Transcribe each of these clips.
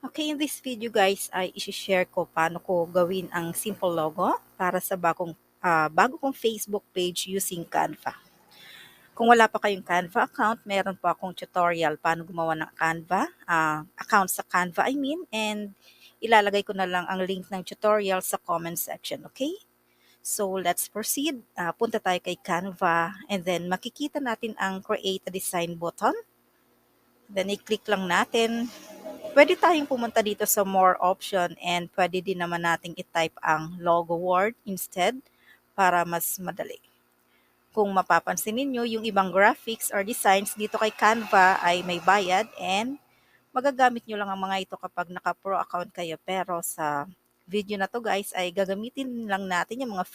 Okay, in this video guys ay isi-share ko paano ko gawin ang simple logo para sa bago kong Facebook page using Canva. Kung wala pa kayong Canva account, meron po akong tutorial paano gumawa ng Canva, account sa Canva and ilalagay ko na lang ang link ng tutorial sa comment section, okay? So let's proceed. Punta tayo kay Canva and then makikita natin ang create a design button. Then i-click lang natin. Pwede tayong pumunta dito sa more option and pwede din naman nating i-type ang logo word instead para mas madali. Kung mapapansin ninyo, yung ibang graphics or designs dito kay Canva ay may bayad and magagamit nyo lang ang mga ito kapag naka-pro account kayo. Pero sa video na to guys ay gagamitin lang natin yung mga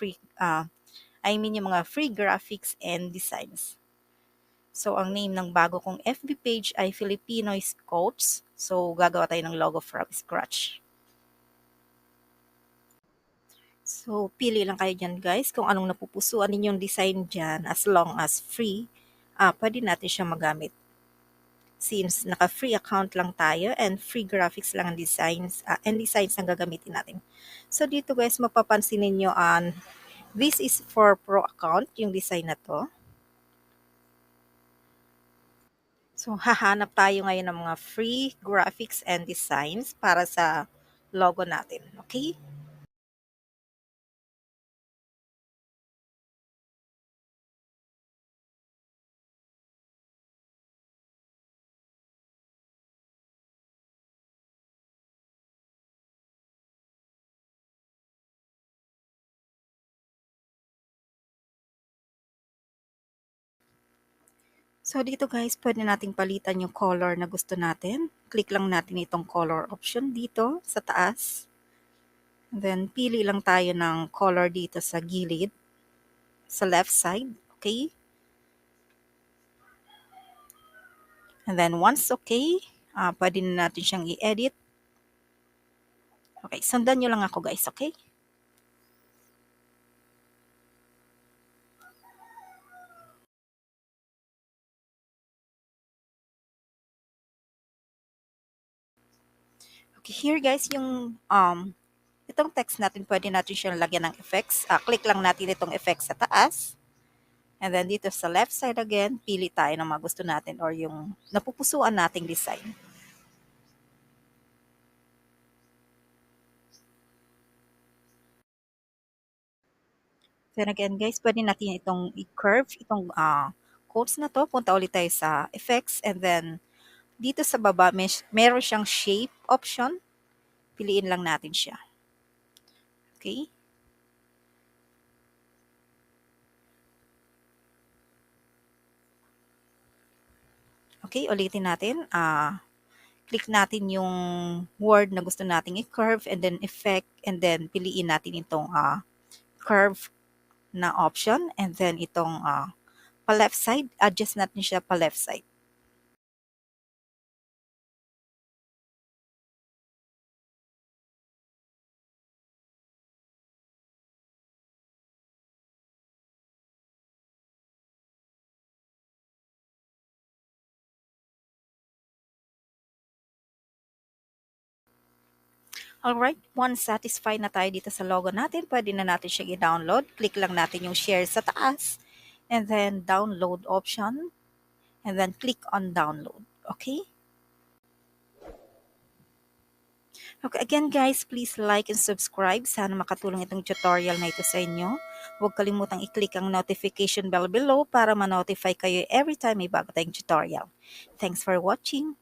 yung mga free graphics and designs. So, ang name ng bago kong FB page ay Filipino's Coats. So, gagawa tayo ng logo from scratch. So, pili lang kayo dyan guys kung anong napupusuan ninyong design dyan as long as free, pwede natin siyang magamit. Since naka-free account lang tayo and free graphics lang ang designs ang gagamitin natin. So, dito guys, mapapansin ninyo this is for pro account, yung design na to. So, hahanap tayo ngayon ng mga free graphics and designs para sa logo natin. Okay? So, dito guys, pwede nating palitan yung color na gusto natin. Click lang natin itong color option dito sa taas. And then, pili lang tayo ng color dito sa gilid, sa left side. Okay? And then, once okay, pwede na natin siyang i-edit. Okay, sundan nyo lang ako guys, okay? Okay, here guys, itong text natin, pwede natin siyang lagyan ng effects. Click lang natin itong effects sa taas. And then dito sa left side again, pili tayo ng mga gusto natin or yung napupusuan nating design. Then again guys, pwede natin itong i-curve, itong quotes na to. Punta ulit tayo sa effects and then dito sa baba, meron siyang shape option. Piliin lang natin siya. Okay? Okay, ulitin natin. Click natin yung word na gusto nating i-curve and then effect and then piliin natin itong curve na option and then itong pa left side, adjust natin siya pa left side. Alright, once satisfied na tayo dito sa logo natin, pwede na natin siyang i-download. Click lang natin yung share sa taas and then download option and then click on download. Okay? Okay, again guys, please like and subscribe. Sana makatulong itong tutorial na ito sa inyo. Huwag kalimutang i-click ang notification bell below para ma-notify kayo every time may bago tayong tutorial. Thanks for watching.